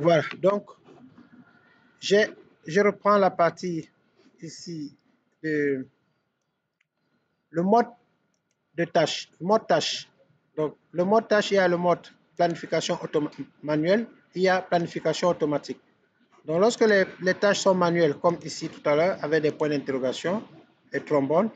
Voilà, donc je reprends la partie ici de le mode de tâche, mode tâche. Donc, le mode tâche, il y a le mode planification manuelle, il y a planification automatique. Donc, lorsque les tâches sont manuelles, comme ici tout à l'heure, avec des points d'interrogation et trombones,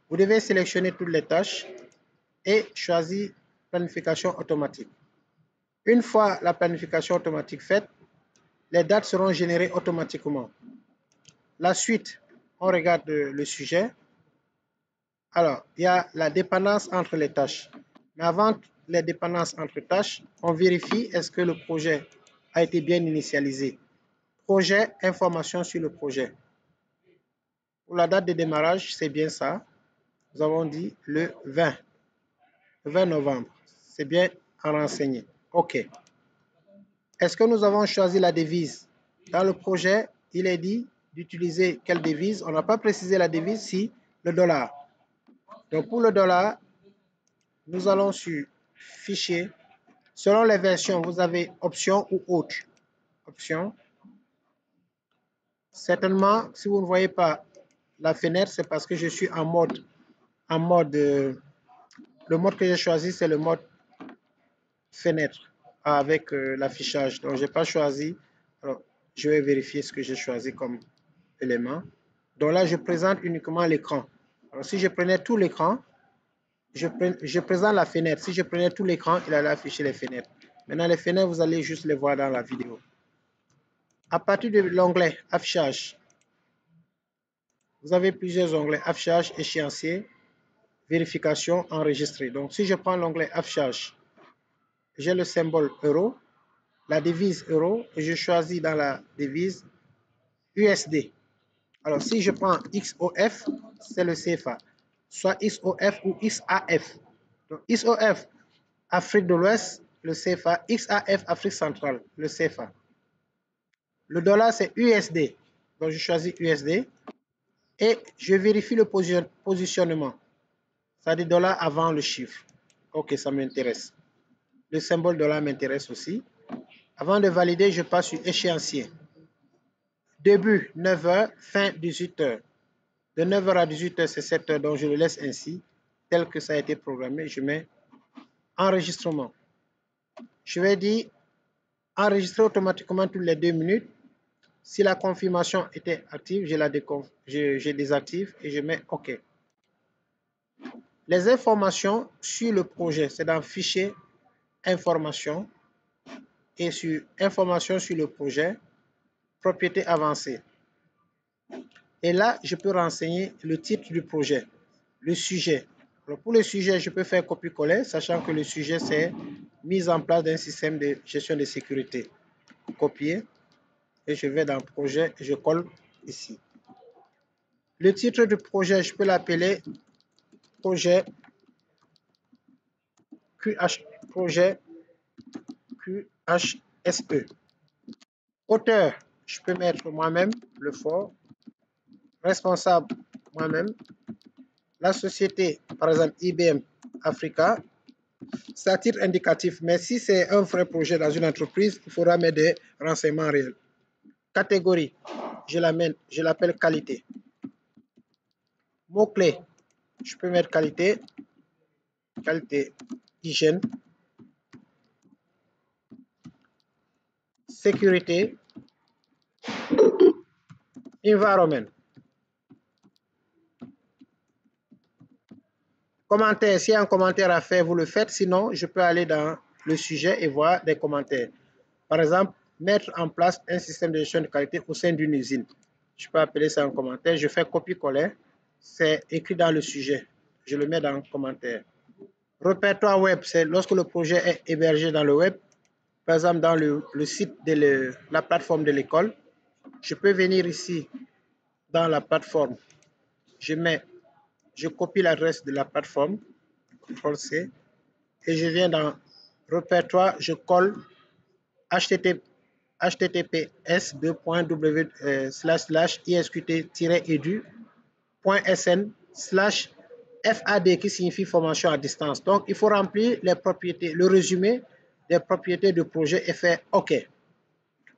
vous devez sélectionner toutes les tâches et choisir planification automatique. Une fois la planification automatique faite, les dates seront générées automatiquement. La suite, on regarde le sujet. Alors, il y a la dépendance entre les tâches. Mais avant les dépendances entre tâches, on vérifie est-ce que le projet a été bien initialisé. Projet, information sur le projet. Pour la date de démarrage, c'est bien ça. Nous avons dit le 20 novembre. C'est bien renseigné. OK. Est-ce que nous avons choisi la devise? Dans le projet, il est dit d'utiliser quelle devise? On n'a pas précisé la devise, si le dollar. Donc pour le dollar, nous allons sur Fichier. Selon les versions, vous avez Option ou Autre. Option. Certainement, si vous ne voyez pas la fenêtre, c'est parce que je suis en mode. Le mode que j'ai choisi, c'est le mode fenêtre avec l'affichage. Donc, je n'ai pas choisi. Alors, je vais vérifier ce que j'ai choisi comme élément. Donc là, je présente uniquement l'écran. Alors, si je prenais tout l'écran, je présente la fenêtre. Si je prenais tout l'écran, il allait afficher les fenêtres. Maintenant, les fenêtres, vous allez juste les voir dans la vidéo. À partir de l'onglet Affichage, vous avez plusieurs onglets. Affichage, échéancier, vérification, enregistré. Donc, si je prends l'onglet Affichage, j'ai le symbole euro, la devise euro, et je choisis dans la devise USD. Alors, si je prends XOF, c'est le CFA, soit XOF ou XAF. Donc, XOF, Afrique de l'Ouest, le CFA, XAF, Afrique centrale, le CFA. Le dollar, c'est USD. Donc, je choisis USD et je vérifie le positionnement. C'est-à-dire dollar avant le chiffre. OK, ça m'intéresse. Le symbole dollar m'intéresse aussi. Avant de valider, je passe sur échéancier. Début 9h, fin 18h. De 9h à 18h, c'est 7h, donc je le laisse ainsi, tel que ça a été programmé. Je mets enregistrement. Je vais dire enregistrer automatiquement toutes les 2 minutes. Si la confirmation était active, je désactive et je mets OK. Les informations sur le projet, c'est dans Fichier, Informations, et sur Informations sur le projet, Propriété avancée. Et là, je peux renseigner le titre du projet, le sujet. Alors pour le sujet, je peux faire copier-coller, sachant que le sujet, c'est mise en place d'un système de gestion de sécurité. Copier, et je vais dans Projet, et je colle ici. Le titre du projet, je peux l'appeler Projet QHSE. Auteur, je peux mettre moi-même, le fort. Responsable, moi-même. La société, par exemple IBM Africa. C'est à titre indicatif, mais si c'est un vrai projet dans une entreprise, il faudra mettre des renseignements réels. Catégorie, je l'appelle qualité. Mot-clé, je peux mettre qualité, hygiène, sécurité, environnement. Commentaire, s'il y a un commentaire à faire, vous le faites. Sinon, je peux aller dans le sujet et voir des commentaires. Par exemple, mettre en place un système de gestion de qualité au sein d'une usine. Je peux appeler ça un commentaire. Je fais copier-coller. C'est écrit dans le sujet. Je le mets dans le commentaire. Répertoire web, c'est lorsque le projet est hébergé dans le web. Par exemple, dans le site de la plateforme de l'école. Je peux venir ici dans la plateforme. Je copie l'adresse de la plateforme, CTRL-C, et je viens dans répertoire, je colle https://isqt-edu.sn/FAD qui signifie formation à distance. Donc, il faut remplir les propriétés, le résumé des propriétés du projet et faire OK.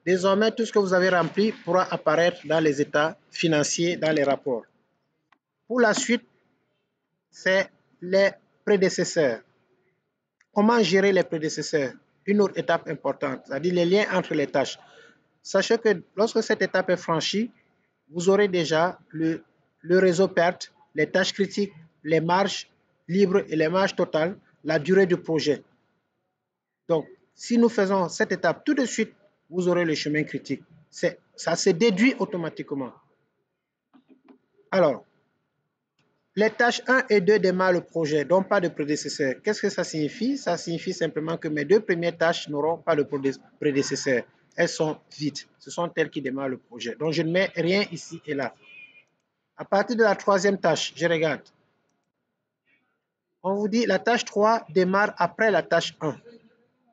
Désormais, tout ce que vous avez rempli pourra apparaître dans les états financiers, dans les rapports. Pour la suite, c'est les prédécesseurs. Comment gérer les prédécesseurs? Une autre étape importante, c'est-à-dire les liens entre les tâches. Sachez que lorsque cette étape est franchie, vous aurez déjà le réseau perte, les tâches critiques, les marges libres et les marges totales, la durée du projet. Donc, si nous faisons cette étape tout de suite, vous aurez le chemin critique. Ça se déduit automatiquement. Alors, les tâches 1 et 2 démarrent le projet, donc pas de prédécesseur. Qu'est-ce que ça signifie? Ça signifie simplement que mes deux premières tâches n'auront pas de prédécesseur. Elles sont vides. Ce sont elles qui démarrent le projet. Donc, je ne mets rien ici et là. À partir de la troisième tâche, je regarde. On vous dit la tâche 3 démarre après la tâche 1.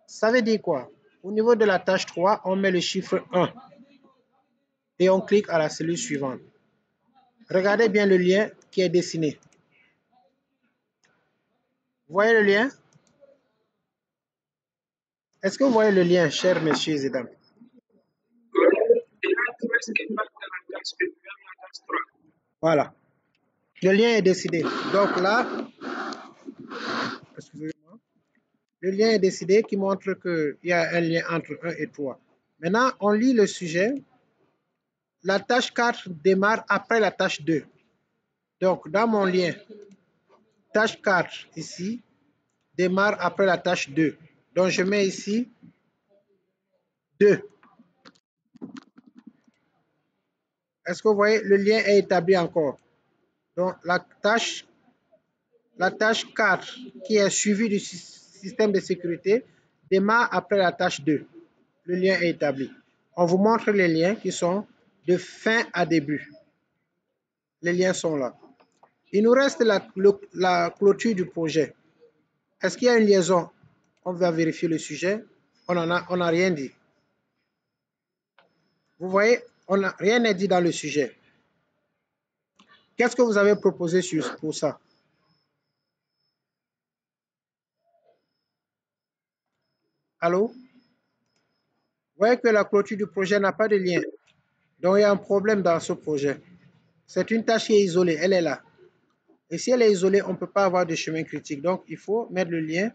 Ça veut dire quoi? Au niveau de la tâche 3, on met le chiffre 1 et on clique à la cellule suivante. Regardez bien le lien qui est dessiné. Vous voyez le lien? Est-ce que vous voyez le lien, chers messieurs et dames? Voilà. Le lien est décidé. Donc là, excusez-moi, le lien est décidé qui montre qu'il y a un lien entre 1 et 3. Maintenant, on lit le sujet. La tâche 4 démarre après la tâche 2. Donc, dans mon lien, tâche 4 ici démarre après la tâche 2. Donc, je mets ici 2. Est-ce que vous voyez, le lien est établi encore? Donc, la tâche 4 qui est suivie du système de sécurité démarre après la tâche 2. Le lien est établi. On vous montre les liens qui sont de fin à début. Les liens sont là. Il nous reste la clôture du projet. Est-ce qu'il y a une liaison? On va vérifier le sujet. On n'a rien dit. Vous voyez, rien n'est dit dans le sujet. Qu'est-ce que vous avez proposé pour ça? Allô? Vous voyez que la clôture du projet n'a pas de lien. Donc, il y a un problème dans ce projet. C'est une tâche qui est isolée. Elle est là. Et si elle est isolée, on ne peut pas avoir de chemin critique. Donc, il faut mettre le lien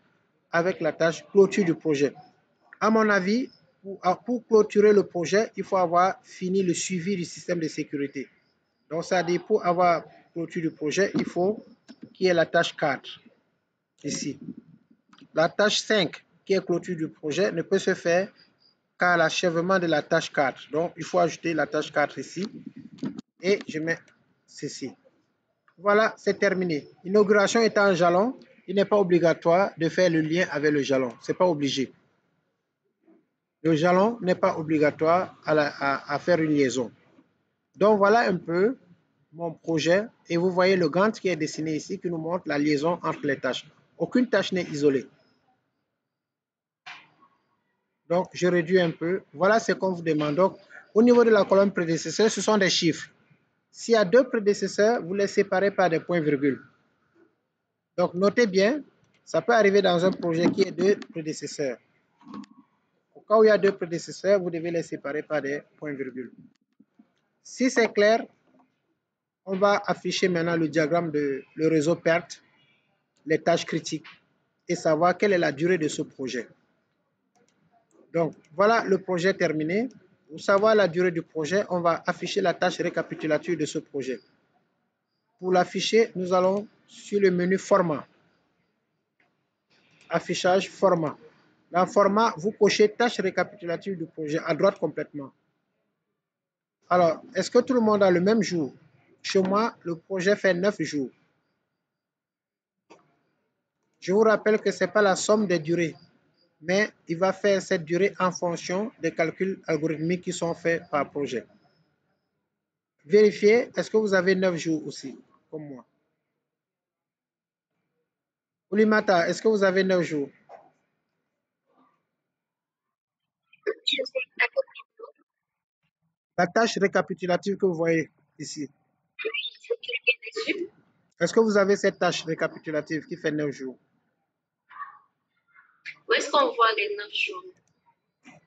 avec la tâche clôture du projet. À mon avis, pour clôturer le projet, il faut avoir fini le suivi du système de sécurité. Donc, ça dit pour avoir clôture du projet, il faut qu'il y ait la tâche 4 ici. La tâche 5, qui est clôture du projet, ne peut se faire qu'à l'achèvement de la tâche 4. Donc, il faut ajouter la tâche 4 ici. Et je mets ceci. Voilà, c'est terminé. Inauguration étant un jalon, il n'est pas obligatoire de faire le lien avec le jalon. Ce n'est pas obligé. Le jalon n'est pas obligatoire à faire une liaison. Donc, voilà un peu mon projet. Et vous voyez le Gantt qui est dessiné ici qui nous montre la liaison entre les tâches. Aucune tâche n'est isolée. Donc, je réduis un peu. Voilà ce qu'on vous demande. Donc, au niveau de la colonne prédécesseur, ce sont des chiffres. S'il y a deux prédécesseurs, vous les séparez par des points-virgules. Donc, notez bien, ça peut arriver dans un projet qui est deux prédécesseurs. Au cas où il y a deux prédécesseurs, vous devez les séparer par des points-virgules. Si c'est clair, on va afficher maintenant le diagramme de le réseau perte, les tâches critiques et savoir quelle est la durée de ce projet. Donc, voilà le projet terminé. Pour savoir la durée du projet, on va afficher la tâche récapitulative de ce projet. Pour l'afficher, nous allons sur le menu Format. Affichage, Format. Dans Format, vous cochez tâche récapitulative du projet à droite complètement. Alors, est-ce que tout le monde a le même jour? Chez moi, le projet fait 9 jours. Je vous rappelle que ce n'est pas la somme des durées, mais il va faire cette durée en fonction des calculs algorithmiques qui sont faits par projet. Vérifiez, est-ce que vous avez 9 jours aussi, comme moi? Oulimata, est-ce que vous avez 9 jours? La tâche récapitulative que vous voyez ici. Est-ce que vous avez cette tâche récapitulative qui fait 9 jours? Où est-ce qu'on voit les 9 jours?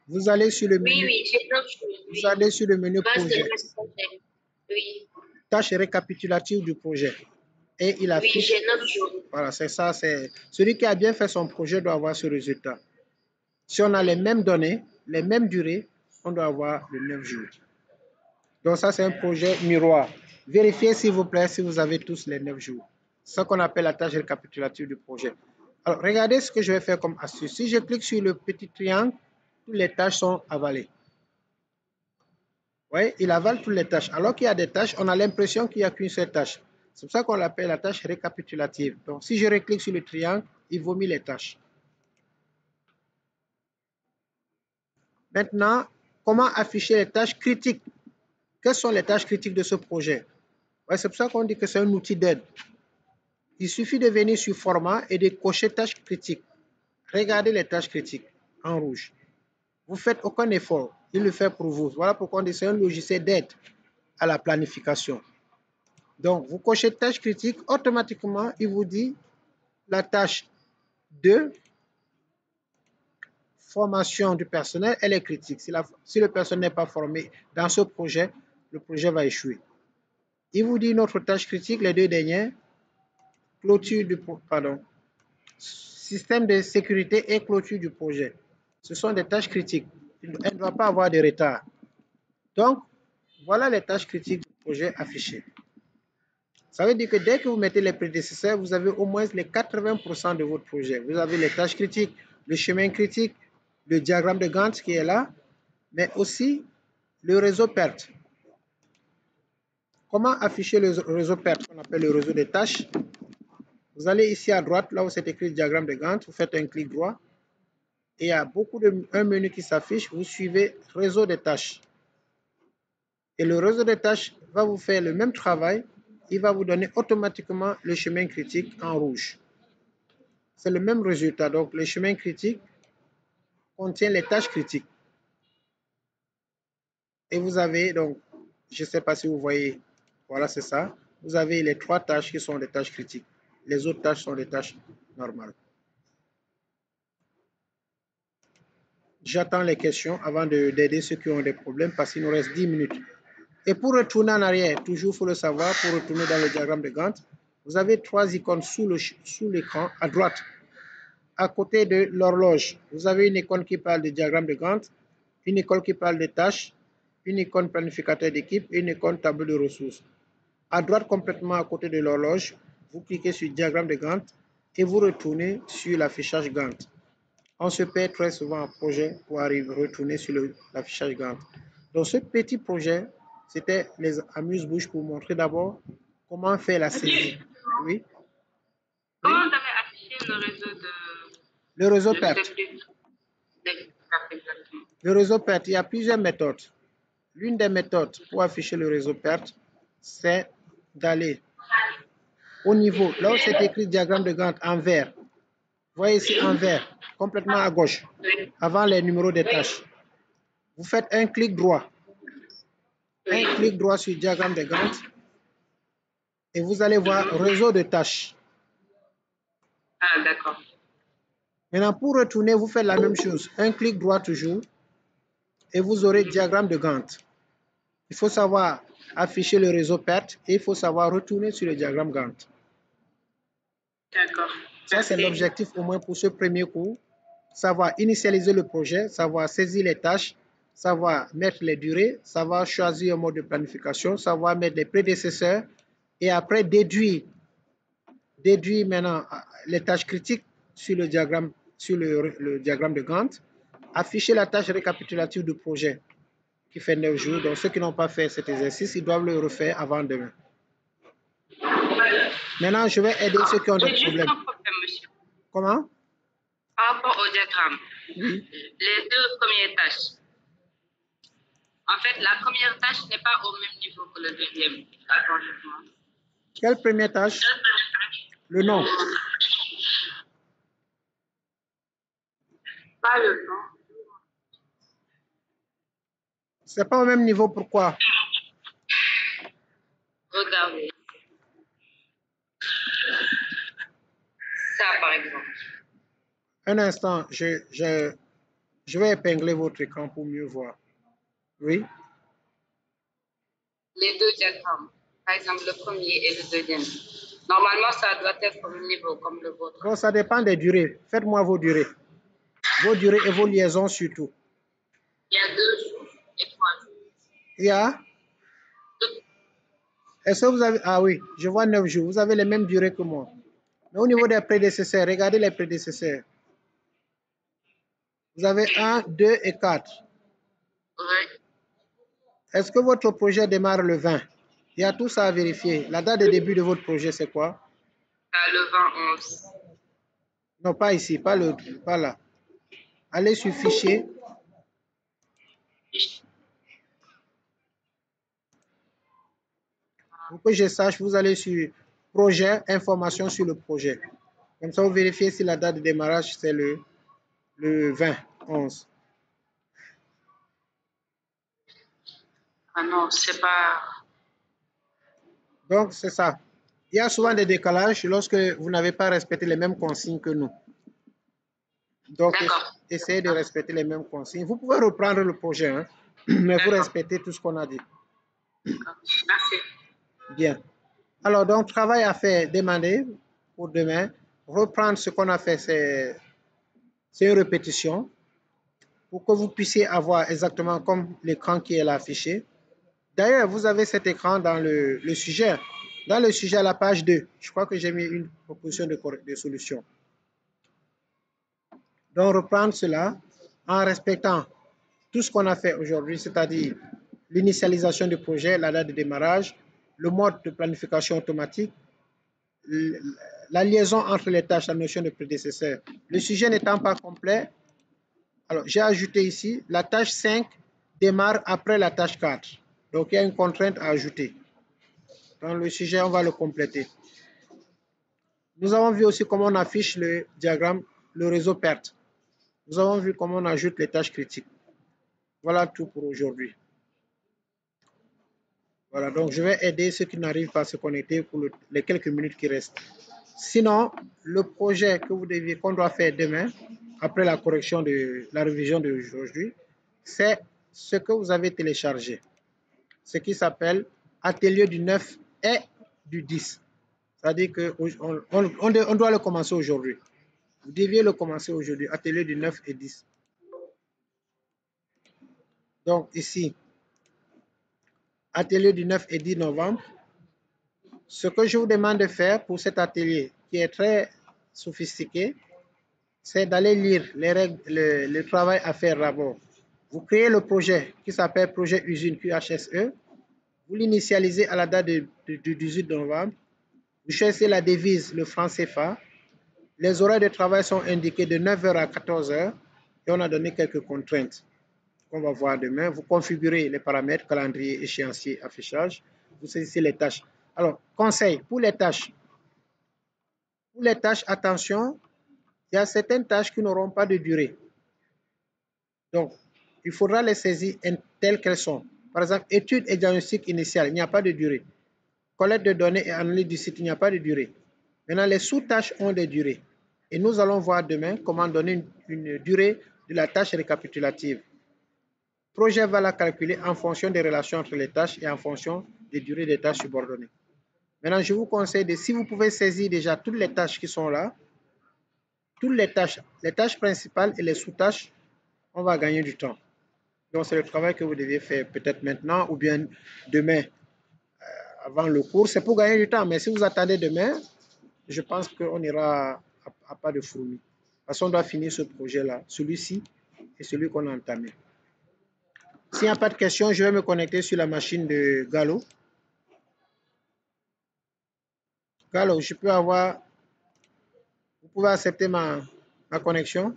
Vous allez sur le Oui, menu, oui, j'ai 9 jours. vous allez sur le menu Base de projet, base projet. Oui, tâche récapitulative du projet. Et il oui, affiche, j'ai 9 jours. voilà, c'est ça, c'est celui qui a bien fait son projet doit avoir ce résultat. Si on a les mêmes données, les mêmes durées, on doit avoir le 9 jours. Donc ça, c'est un projet miroir. Vérifiez s'il vous plaît si vous avez tous les 9 jours. C'est ce qu'on appelle la tâche récapitulative du projet. Alors, regardez ce que je vais faire comme astuce. Si je clique sur le petit triangle, toutes les tâches sont avalées. Vous voyez, il avale toutes les tâches. Alors qu'il y a des tâches, on a l'impression qu'il n'y a qu'une seule tâche. C'est pour ça qu'on l'appelle la tâche récapitulative. Donc, si je reclique sur le triangle, il vomit les tâches. Maintenant, comment afficher les tâches critiques? Quelles sont les tâches critiques de ce projet? Ouais, c'est pour ça qu'on dit que c'est un outil d'aide. Il suffit de venir sur Format et de cocher tâches critiques. Regardez les tâches critiques en rouge. Vous ne faites aucun effort. Il le fait pour vous. Voilà pourquoi on dit que c'est un logiciel d'aide à la planification. Donc, vous cochez tâches critiques, automatiquement, il vous dit la tâche 2, formation du personnel, elle est critique. Si le personnel n'est pas formé dans ce projet, le projet va échouer. Il vous dit notre tâche critique, les deux dernières, clôture du pardon, système de sécurité et clôture du projet. Ce sont des tâches critiques. Elle ne doit pas avoir de retard. Donc, voilà les tâches critiques du projet affichées. Ça veut dire que dès que vous mettez les prédécesseurs, vous avez au moins les 80% de votre projet. Vous avez les tâches critiques, le chemin critique, le diagramme de Gantt qui est là, mais aussi le réseau perte. Comment afficher le réseau perte qu'on appelle le réseau des tâches? Vous allez ici à droite, là où c'est écrit diagramme de Gantt, vous faites un clic droit et il y a un menu qui s'affiche, vous suivez réseau des tâches. Et le réseau des tâches va vous faire le même travail, il va vous donner automatiquement le chemin critique en rouge. C'est le même résultat. Donc, le chemin critique contient les tâches critiques. Et vous avez donc, je ne sais pas si vous voyez, voilà, c'est ça. Vous avez les 3 tâches qui sont des tâches critiques. Les autres tâches sont des tâches normales. J'attends les questions avant d'aider ceux qui ont des problèmes parce qu'il nous reste 10 minutes. Et pour retourner en arrière, toujours il faut le savoir, pour retourner dans le diagramme de Gantt, vous avez 3 icônes sous l'écran à droite. À côté de l'horloge, vous avez une icône qui parle du diagramme de Gantt, une icône qui parle des tâches, une icône planificateur d'équipe et une icône tableau de ressources. À droite, complètement à côté de l'horloge, vous cliquez sur le diagramme de Gantt et vous retournez sur l'affichage Gantt. On se perd très souvent en projet pour retourner sur l'affichage Gantt. Donc ce petit projet, c'était les amuse-bouches pour montrer d'abord comment faire la saisie. Oui. Comment vous avez affiché le réseau de... Le réseau perte. Le réseau perte, il y a plusieurs méthodes. L'une des méthodes pour afficher le réseau perte, c'est d'aller au niveau, là où c'est écrit diagramme de Gantt en vert. Vous voyez ici en vert, complètement à gauche, avant les numéros des tâches. Vous faites un clic droit. Un clic droit sur le diagramme de Gantt et vous allez voir réseau de tâches. Ah, d'accord. Maintenant, pour retourner, vous faites la même chose. Un clic droit toujours et vous aurez diagramme de Gantt. Il faut savoir afficher le réseau perte et il faut savoir retourner sur le diagramme Gantt. D'accord. Ça, c'est l'objectif au moins pour ce premier cours. Savoir initialiser le projet, savoir saisir les tâches, savoir mettre les durées, savoir choisir un mode de planification, savoir mettre les prédécesseurs et après déduire maintenant les tâches critiques sur le diagramme, le diagramme de Gantt, afficher la tâche récapitulative du projet qui fait 9 jours. Donc, ceux qui n'ont pas fait cet exercice, ils doivent le refaire avant demain. Maintenant, je vais aider ceux qui ont des problèmes. J'ai juste un problème, monsieur. Comment? Par rapport au diagramme, oui. Les 2 premières tâches. En fait, la première tâche n'est pas au même niveau que le deuxième. Attends, Quelle première tâche? Le nom. Pas le nom. C'est pas au même niveau, pourquoi? Regardez. Ça, par exemple. Un instant, je Je vais épingler votre écran pour mieux voir. Oui. Les deux diagrammes, par exemple le premier et le deuxième. Normalement, ça doit être au même niveau comme le vôtre. Bon, ça dépend des durées. Faites-moi vos durées. Vos durées et vos liaisons surtout. Il y a 2 jours et 3 jours. Il y a? Est-ce que vous avez... Ah oui, je vois 9 jours. Vous avez les mêmes durées que moi. Mais au niveau des prédécesseurs, regardez les prédécesseurs. Vous avez 1, 2 et 4. Oui. Est-ce que votre projet démarre le 20? Il y a tout ça à vérifier. La date de début de votre projet, c'est quoi? Le 20-11. Non, pas ici, pas là. Allez sur fichier. Pour que je sache, vous allez sur projet, information sur le projet. Comme ça, vous vérifiez si la date de démarrage, c'est le 20-11. Ah non, c'est pas... Donc, c'est ça. Il y a souvent des décalages lorsque vous n'avez pas respecté les mêmes consignes que nous. Donc, essayez de respecter les mêmes consignes. Vous pouvez reprendre le projet, hein, mais vous respectez tout ce qu'on a dit. Merci. Bien. Alors, donc, travail à faire, demander pour demain. Reprendre ce qu'on a fait, c'est une répétition pour que vous puissiez avoir exactement comme l'écran qui est là affiché. D'ailleurs, vous avez cet écran dans le sujet. Dans le sujet à la page 2, je crois que j'ai mis une proposition de solution. Donc, reprendre cela en respectant tout ce qu'on a fait aujourd'hui, c'est-à-dire l'initialisation du projet, la date de démarrage, le mode de planification automatique, la liaison entre les tâches, la notion de prédécesseur. Le sujet n'étant pas complet, alors j'ai ajouté ici, la tâche 5 démarre après la tâche 4. Donc, il y a une contrainte à ajouter. Dans le sujet, on va le compléter. Nous avons vu aussi comment on affiche le diagramme, le réseau perte. Nous avons vu comment on ajoute les tâches critiques. Voilà tout pour aujourd'hui. Voilà, donc je vais aider ceux qui n'arrivent pas à se connecter pour les quelques minutes qui restent. Sinon, le projet qu'on doit faire demain, après la correction de la révision d'aujourd'hui, c'est ce que vous avez téléchargé. Ce qui s'appelle Atelier du 9 et du 10. C'est-à-dire qu'on doit le commencer aujourd'hui. Vous deviez le commencer aujourd'hui, Atelier du 9 et 10. Donc ici, Atelier du 9 et 10 novembre. Ce que je vous demande de faire pour cet atelier qui est très sophistiqué, c'est d'aller lire les règles, le travail à faire d'abord. Vous créez le projet qui s'appelle projet usine QHSE. Vous l'initialisez à la date du 18 novembre. Vous choisissez la devise, le franc CFA. Les horaires de travail sont indiqués de 9h à 14h et on a donné quelques contraintes qu'on va voir demain. Vous configurez les paramètres, calendrier, échéancier, affichage. Vous saisissez les tâches. Alors, conseil, pour les tâches, attention, il y a certaines tâches qui n'auront pas de durée. Donc, il faudra les saisir telles qu'elles sont. Par exemple, étude et diagnostic initial, il n'y a pas de durée. Collecte de données et analyse du site, il n'y a pas de durée. Maintenant, les sous-tâches ont des durées. Et nous allons voir demain comment donner une durée de la tâche récapitulative. Le projet va la calculer en fonction des relations entre les tâches et en fonction des durées des tâches subordonnées. Maintenant, je vous conseille si vous pouvez saisir déjà toutes les tâches qui sont là, toutes les tâches principales et les sous-tâches, on va gagner du temps. Donc, c'est le travail que vous devez faire peut-être maintenant ou bien demain avant le cours. C'est pour gagner du temps, mais si vous attendez demain, je pense qu'on ira à pas de fourmis. Parce qu'on doit finir ce projet-là, celui-ci et celui qu'on a entamé. S'il n'y a pas de questions, je vais me connecter sur la machine de Gallo. Gallo, je peux avoir... Vous pouvez accepter ma connexion?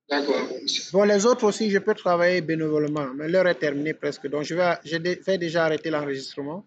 D'accord. Bon, les autres aussi, je peux travailler bénévolement, mais l'heure est terminée presque. Donc, je vais déjà arrêter l'enregistrement.